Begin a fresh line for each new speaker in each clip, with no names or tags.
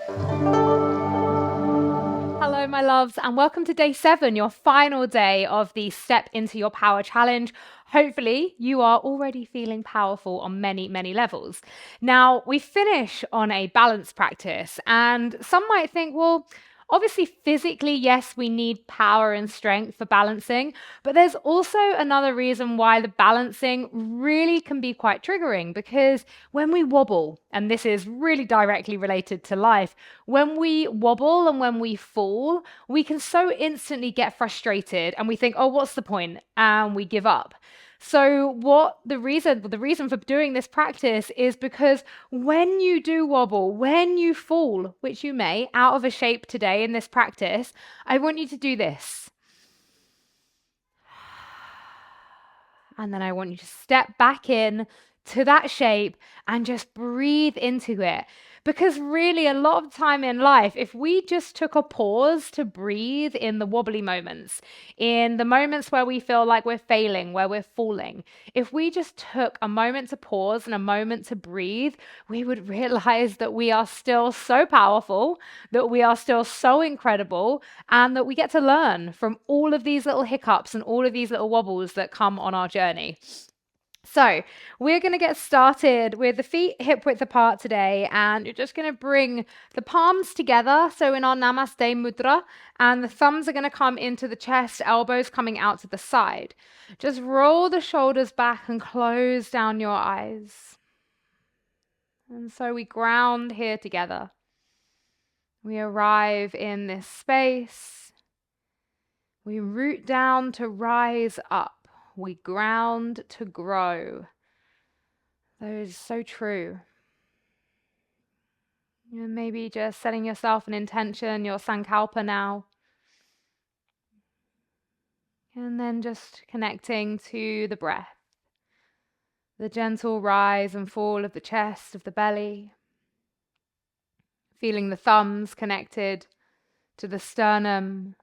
Hello, my loves, and welcome to day 7, your final day of the Step Into Your Power Challenge. Hopefully, you are already feeling powerful on many, many levels. Now, we finish on a balance practice, and some might think, well, obviously, physically, yes, we need power and strength for balancing, but there's also another reason why the balancing really can be quite triggering, because when we wobble, and this is really directly related to life, when we wobble and when we fall, we can so instantly get frustrated and we think, oh, what's the point? And we give up. So the reason for doing this practice is because when you do wobble, when you fall, which you may, out of a shape today in this practice, I want you to do this. And then I want you to step back in to that shape and just breathe into it. Because really, a lot of time in life, if we just took a pause to breathe in the wobbly moments, in the moments where we feel like we're failing, where we're falling, if we just took a moment to pause and a moment to breathe, we would realize that we are still so powerful, that we are still so incredible, and that we get to learn from all of these little hiccups and all of these little wobbles that come on our journey. So we're going to get started with the feet hip width apart today, and you're just going to bring the palms together. So in our Namaste Mudra, and the thumbs are going to come into the chest, elbows coming out to the side. Just roll the shoulders back and close down your eyes. And so we ground here together. We arrive in this space. We root down to rise up. We ground to grow. That is so true. And maybe just setting yourself an intention, your sankalpa now. And then just connecting to the breath. The gentle rise and fall of the chest, of the belly. Feeling the thumbs connected to the sternum,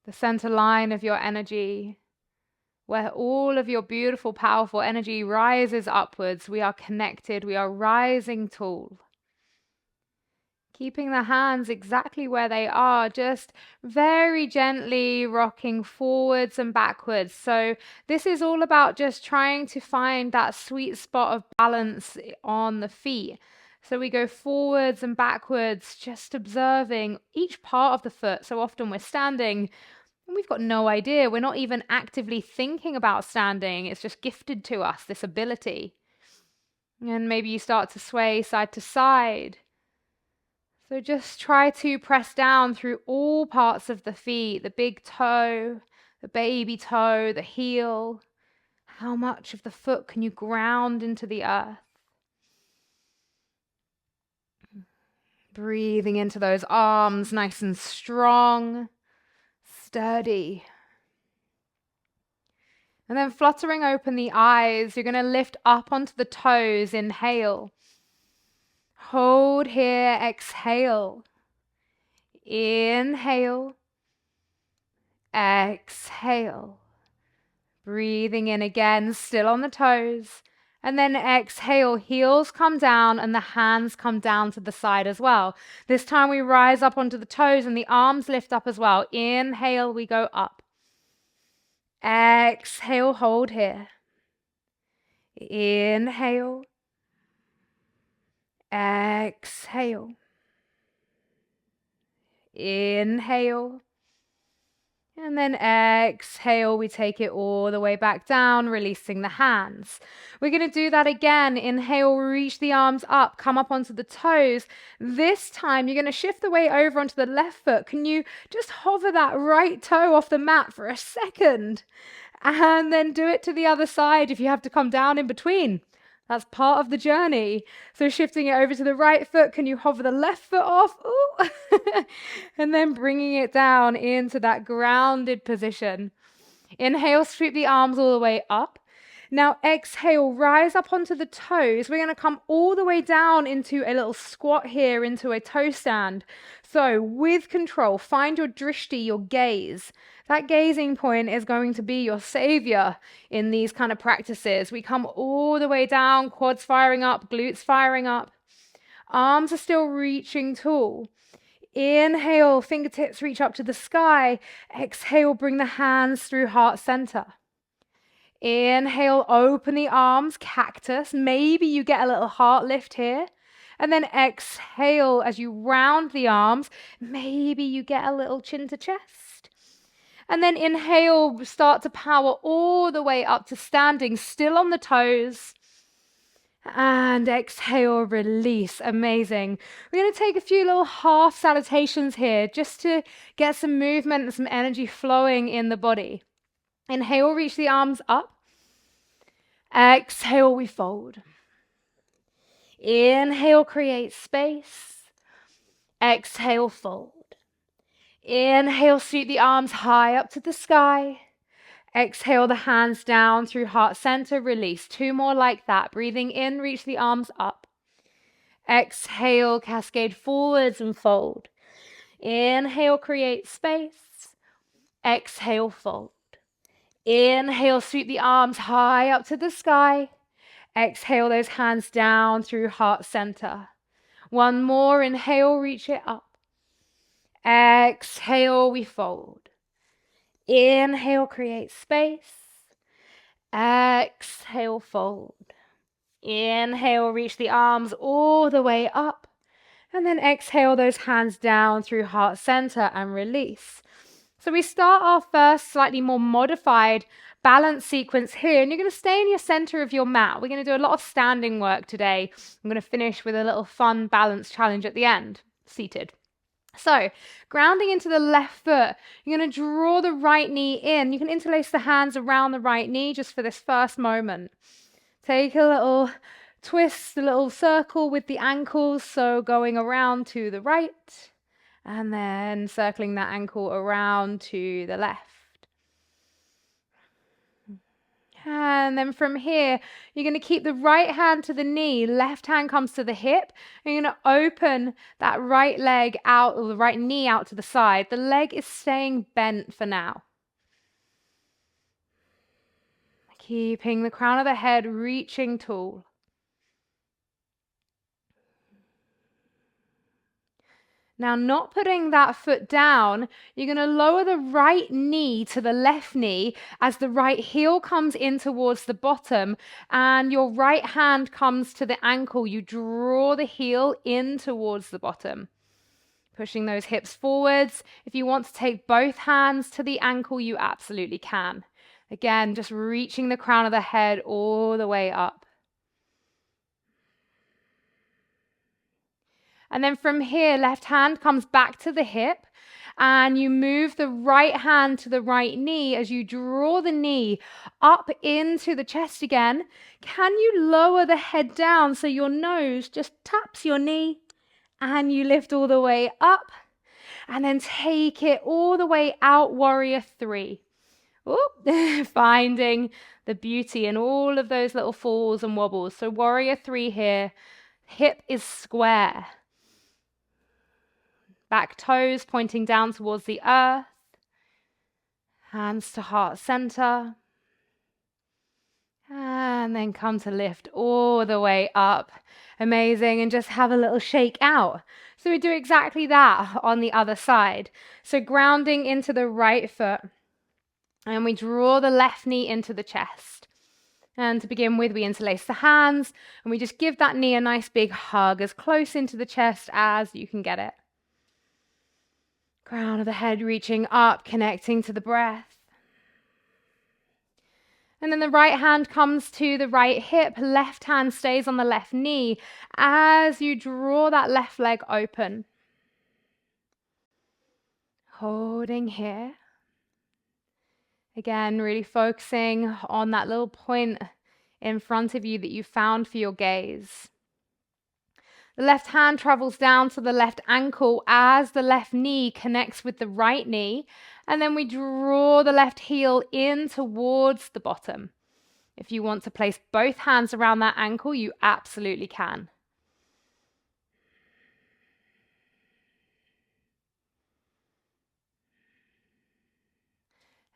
the center line of your energy, where all of your beautiful, powerful energy rises upwards. We are connected, we are rising tall. Keeping the hands exactly where they are, just very gently rocking forwards and backwards. So this is all about just trying to find that sweet spot of balance on the feet. So we go forwards and backwards, just observing each part of the foot. So often we're standing, and we've got no idea. We're not even actively thinking about standing. It's just gifted to us, this ability. And maybe you start to sway side to side. So just try to press down through all parts of the feet, the big toe, the baby toe, the heel. How much of the foot can you ground into the earth? Breathing into those arms, nice and strong, sturdy. And then fluttering open the eyes, you're going to lift up onto the toes. Inhale. Hold here, exhale. Inhale. Exhale. Breathing in again, still on the toes. And then exhale, heels come down and the hands come down to the side as well. This time we rise up onto the toes and the arms lift up as well. Inhale, we go up. Exhale, hold here. Inhale. Exhale. Inhale. And then exhale, we take it all the way back down, releasing the hands. We're going to do that again. Inhale, reach the arms up, come up onto the toes. This time, you're going to shift the weight over onto the left foot. Can you just hover that right toe off the mat for a second? And then do it to the other side if you have to come down in between. That's part of the journey. So shifting it over to the right foot, can you hover the left foot off? Ooh. And then bringing it down into that grounded position. Inhale, sweep the arms all the way up. Now exhale, rise up onto the toes. We're going to come all the way down into a little squat here, into a toe stand. So with control, find your drishti, your gaze. That gazing point is going to be your savior in these kind of practices. We come all the way down, quads firing up, glutes firing up. Arms are still reaching tall. Inhale, fingertips reach up to the sky. Exhale, bring the hands through heart center. Inhale, open the arms, cactus. Maybe you get a little heart lift here. And then exhale as you round the arms. Maybe you get a little chin to chest. And then inhale, start to power all the way up to standing, still on the toes. And exhale, release. Amazing. We're going to take a few little half salutations here just to get some movement and some energy flowing in the body. Inhale, reach the arms up. Exhale, we fold. Inhale, create space. Exhale, fold. Inhale, sweep the arms high up to the sky. Exhale the hands down through heart center, release. 2 more like that. Breathing in, reach the arms up. Exhale, cascade forwards and fold. Inhale, create space. Exhale, fold. Inhale, sweep the arms high up to the sky. Exhale those hands down through heart center. 1 more, inhale, reach it up. Exhale, we fold. Inhale, create space. Exhale, fold. Inhale, reach the arms all the way up. And then exhale those hands down through heart center and release. So we start our first slightly more modified balance sequence here, and you're going to stay in your center of your mat. We're going to do a lot of standing work today. I'm going to finish with a little fun balance challenge at the end, seated. So, grounding into the left foot, you're going to draw the right knee in. You can interlace the hands around the right knee just for this first moment. Take a little twist, a little circle with the ankles, so going around to the right, and then circling that ankle around to the left. And then from here, you're going to keep the right hand to the knee, left hand comes to the hip, and you're going to open that right leg out, or the right knee out to the side. The leg is staying bent for now. Keeping the crown of the head reaching tall. Now, not putting that foot down, you're going to lower the right knee to the left knee as the right heel comes in towards the bottom and your right hand comes to the ankle. You draw the heel in towards the bottom, pushing those hips forwards. If you want to take both hands to the ankle, you absolutely can. Again, just reaching the crown of the head all the way up. And then from here, left hand comes back to the hip and you move the right hand to the right knee as you draw the knee up into the chest again. Can you lower the head down so your nose just taps your knee and you lift all the way up and then take it all the way out, warrior 3. Ooh, finding the beauty in all of those little falls and wobbles. So warrior 3 here, hip is square. Back toes pointing down towards the earth. Hands to heart center. And then come to lift all the way up. Amazing. And just have a little shake out. So we do exactly that on the other side. So grounding into the right foot. And we draw the left knee into the chest. And to begin with, we interlace the hands. And we just give that knee a nice big hug as close into the chest as you can get it. Crown of the head reaching up, connecting to the breath. And then the right hand comes to the right hip, left hand stays on the left knee as you draw that left leg open. Holding here. Again, really focusing on that little point in front of you that you found for your gaze. The left hand travels down to the left ankle as the left knee connects with the right knee. And then we draw the left heel in towards the bottom. If you want to place both hands around that ankle, you absolutely can.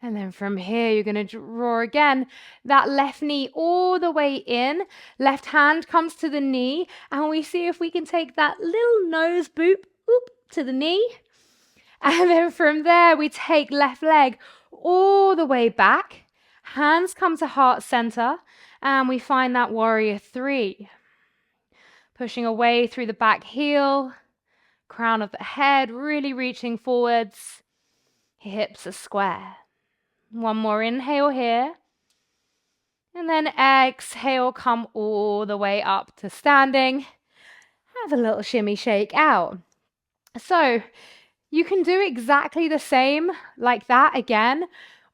And then from here, you're going to draw again that left knee all the way in. Left hand comes to the knee, and we see if we can take that little nose boop, boop to the knee. And then from there, we take left leg all the way back. Hands come to heart center, and we find that warrior three. Pushing away through the back heel, crown of the head, really reaching forwards. Hips are square. One more inhale here. And then exhale, come all the way up to standing. Have a little shimmy shake out. So you can do exactly the same like that again,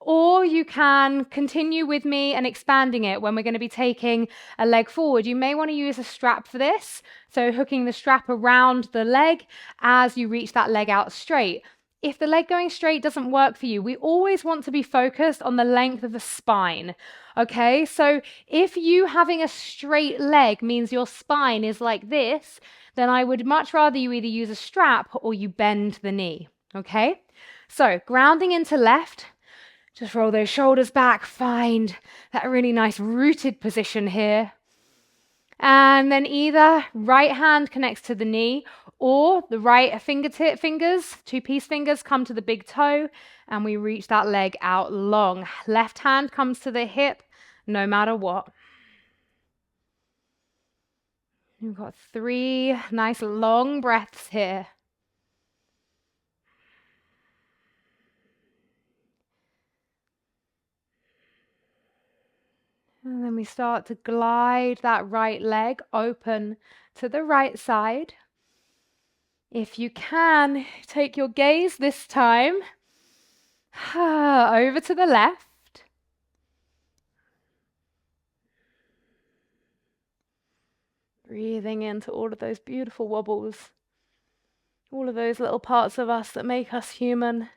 or you can continue with me and expanding it when we're going to be taking a leg forward. You may want to use a strap for this, so hooking the strap around the leg as you reach that leg out straight. If the leg going straight doesn't work for you, we always want to be focused on the length of the spine. Okay, so if you having a straight leg means your spine is like this, then I would much rather you either use a strap or you bend the knee. Okay, so grounding into left, just roll those shoulders back, find that really nice rooted position here. And then either right hand connects to the knee or the right fingers, two-piece fingers, come to the big toe and we reach that leg out long. Left hand comes to the hip, no matter what. We've got 3 nice long breaths here. And then we start to glide that right leg open to the right side. If you can, take your gaze this time over to the left. Breathing into all of those beautiful wobbles, all of those little parts of us that make us human.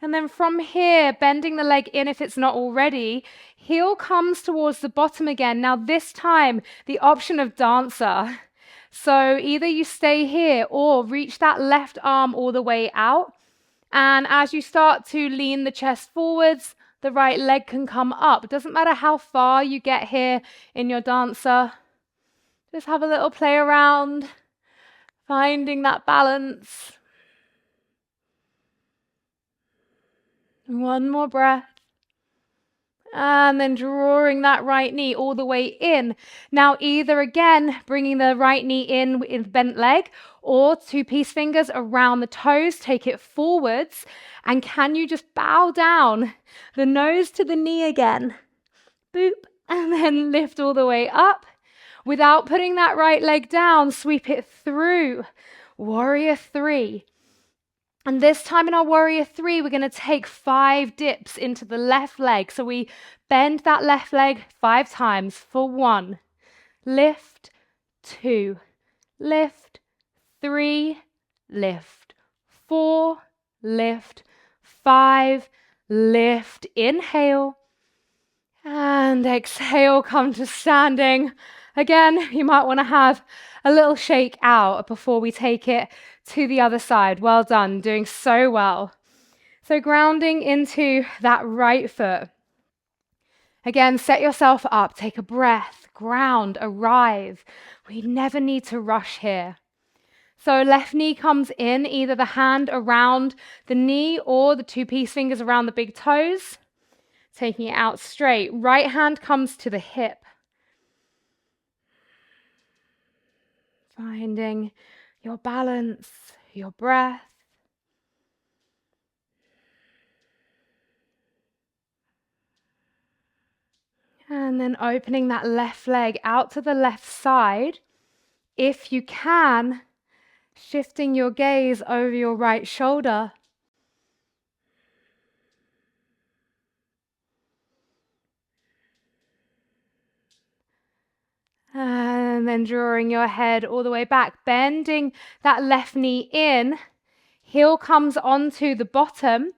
And then from here, bending the leg in if it's not already, heel comes towards the bottom again. Now this time, the option of dancer. So either you stay here or reach that left arm all the way out. And as you start to lean the chest forwards, the right leg can come up. It doesn't matter how far you get here in your dancer. Just have a little play around, finding that balance. One more breath. And then drawing that right knee all the way in. Now either again, bringing the right knee in with bent leg or two-piece fingers around the toes, take it forwards. And can you just bow down the nose to the knee again? Boop. And then lift all the way up. Without putting that right leg down, sweep it through. Warrior three. And this time in our warrior three, we're going to take 5 dips into the left leg. So we bend that left leg 5 times for 1. Lift, 2. Lift, 3. Lift, 4. Lift, 5. Lift, inhale. And exhale, come to standing. Again, you might want to have a little shake out before we take it to the other side. Well done, doing so well. So grounding into that right foot. Again, set yourself up, take a breath, ground, arrive. We never need to rush here. So left knee comes in, either the hand around the knee or the two-piece fingers around the big toes. Taking it out straight. Right hand comes to the hip. Finding your balance, your breath. And then opening that left leg out to the left side. If you can, shifting your gaze over your right shoulder. And then drawing your head all the way back, bending that left knee in, heel comes onto the bottom,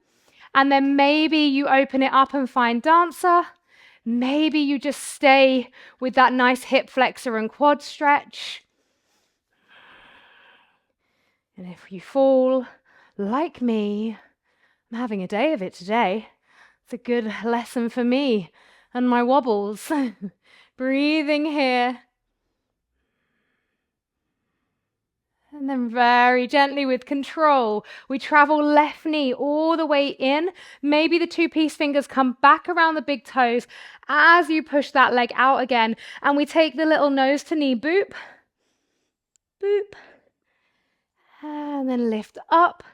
and then maybe you open it up and find dancer. Maybe you just stay with that nice hip flexor and quad stretch. And if you fall, like me, I'm having a day of it today. It's a good lesson for me and my wobbles. Breathing here. And then very gently with control, we travel left knee all the way in. Maybe the two-piece fingers come back around the big toes as you push that leg out again. And we take the little nose to knee boop, boop, and then lift up.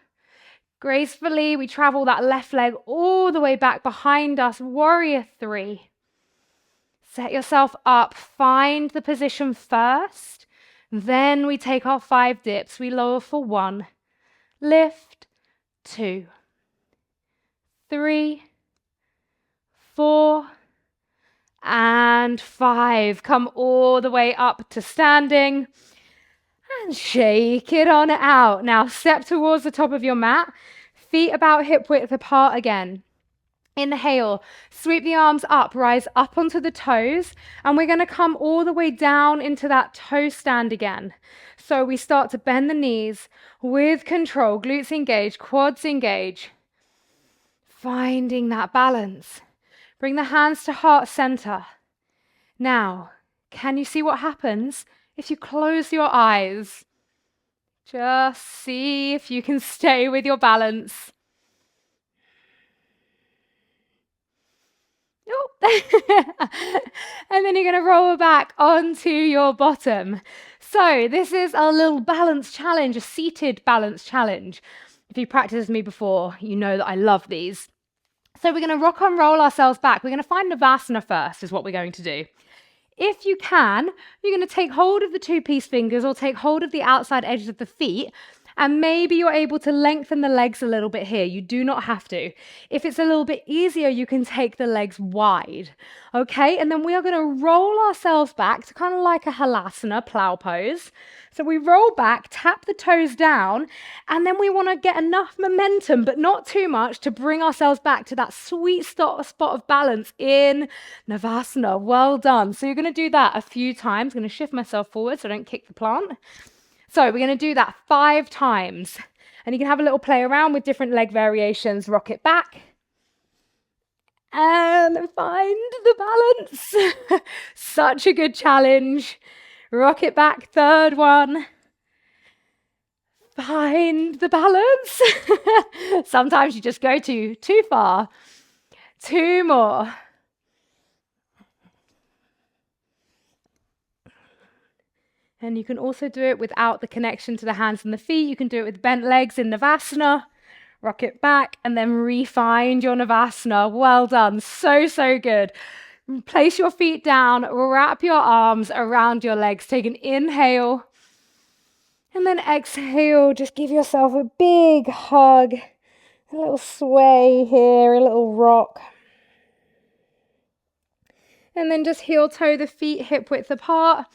Gracefully, we travel that left leg all the way back behind us, warrior three. Set yourself up, find the position first. Then we take our 5 dips. We lower for 1, lift, 2, 3, 4, and 5. Come all the way up to standing and shake it on out. Now step towards the top of your mat, feet about hip width apart again. Inhale, sweep the arms up, rise up onto the toes, and we're going to come all the way down into that toe stand again. So we start to bend the knees with control, glutes engage, quads engage. Finding that balance. Bring the hands to heart center. Now, can you see what happens if you close your eyes? Just see if you can stay with your balance. And then you're going to roll back onto your bottom. So this is a little balance challenge, a seated balance challenge. If you practiced with me before, you know that I love these. So we're going to rock and roll ourselves back. We're going to find Navasana first, is what we're going to do. If you can, you're going to take hold of the two-piece fingers or take hold of the outside edges of the feet, and maybe you're able to lengthen the legs a little bit here. You do not have to. If it's a little bit easier, you can take the legs wide, okay? And then we are going to roll ourselves back to kind of like a halasana, plow pose. So we roll back, tap the toes down, and then we want to get enough momentum, but not too much, to bring ourselves back to that sweet spot of balance in Navasana. Well done. So you're going to do that a few times. I'm going to shift myself forward so I don't kick the plant. So we're going to do that 5 times. And you can have a little play around with different leg variations. Rock it back. And find the balance. Such a good challenge. Rock it back, third one. Find the balance. Sometimes you just go too far. 2 more. And you can also do it without the connection to the hands and the feet. You can do it with bent legs in Navasana. Rock it back and then re-find your Navasana. Well done. So, so good. Place your feet down. Wrap your arms around your legs. Take an inhale. And then exhale. Just give yourself a big hug. A little sway here. A little rock. And then just heel toe the feet hip width apart.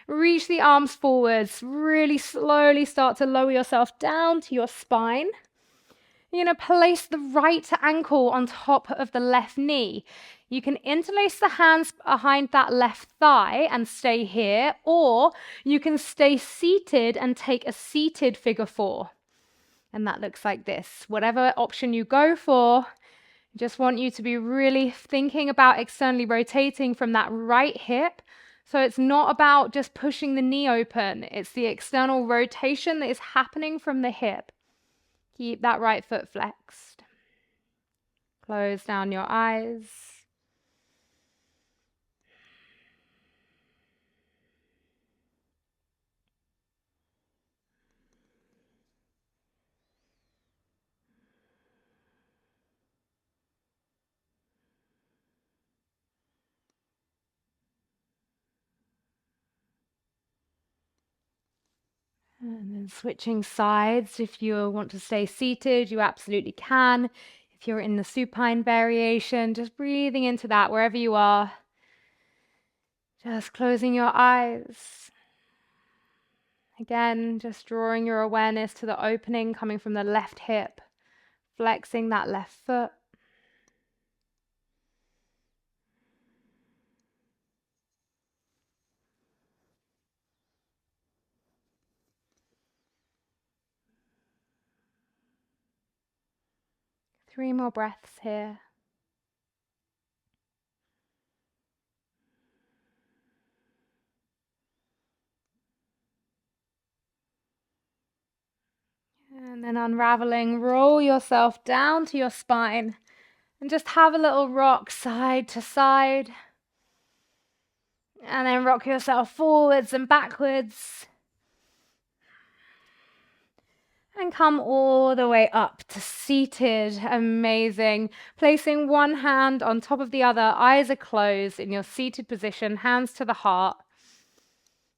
Reach the arms forwards. Really slowly start to lower yourself down to your spine. You're going to place the right ankle on top of the left knee. You can interlace the hands behind that left thigh and stay here, or you can stay seated and take a seated figure 4. And that looks like this. Whatever option you go for, I just want you to be really thinking about externally rotating from that right hip. So it's not about just pushing the knee open. It's the external rotation that is happening from the hip. Keep that right foot flexed. Close down your eyes. And then switching sides. If you want to stay seated, you absolutely can. If you're in the supine variation, just breathing into that wherever you are. Just closing your eyes. Again, just drawing your awareness to the opening coming from the left hip, flexing that left foot. Three more breaths here. And then unraveling, roll yourself down to your spine and just have a little rock side to side. And then rock yourself forwards and backwards. And come all the way up to seated. Amazing. Placing one hand on top of the other, eyes are closed in your seated position, hands to the heart.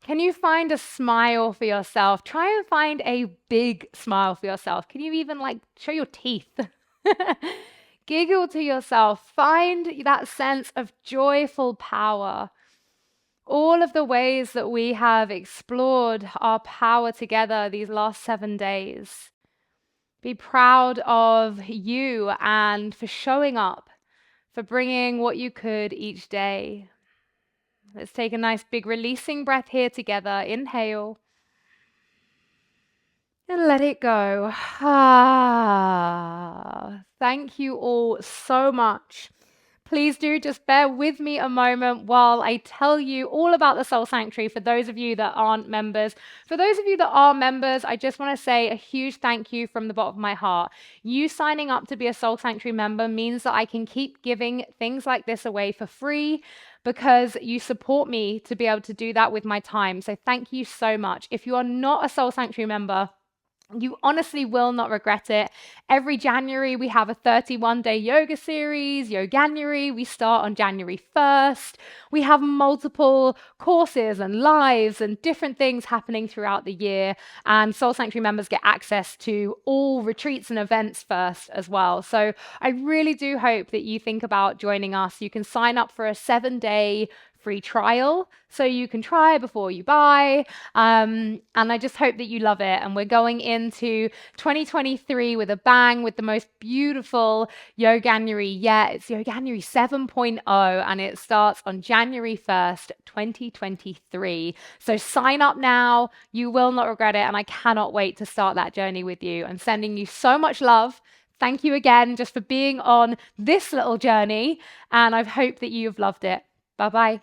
Can you find a smile for yourself? Try and find a big smile for yourself. Can you even show your teeth? Giggle to yourself. Find that sense of joyful power. All of the ways that we have explored our power together these last 7 days. Be proud of you and for showing up, for bringing what you could each day. Let's take a nice big releasing breath here together. Inhale. And let it go. Thank you all so much. Please do just bear with me a moment while I tell you all about the Soul Sanctuary for those of you that aren't members. For those of you that are members, I just want to say a huge thank you from the bottom of my heart. You signing up to be a Soul Sanctuary member means that I can keep giving things like this away for free because you support me to be able to do that with my time. So thank you so much. If you are not a Soul Sanctuary member, you honestly will not regret it. Every January, we have a 31-day yoga series, Yoganuary. We start on January 1st. We have multiple courses and lives and different things happening throughout the year. And Soul Sanctuary members get access to all retreats and events first as well. So I really do hope that you think about joining us. You can sign up for a 7-day free trial so you can try before you buy, and I just hope that you love it. And we're going into 2023 with a bang, with the most beautiful Yoganuary yet. It's Yoganuary 7.0 and it starts on January 1st 2023. So sign up now, you will not regret it, and I cannot wait to start that journey with you. I'm sending you so much love. Thank you again just for being on this little journey, and I hope that you've loved it. Bye bye.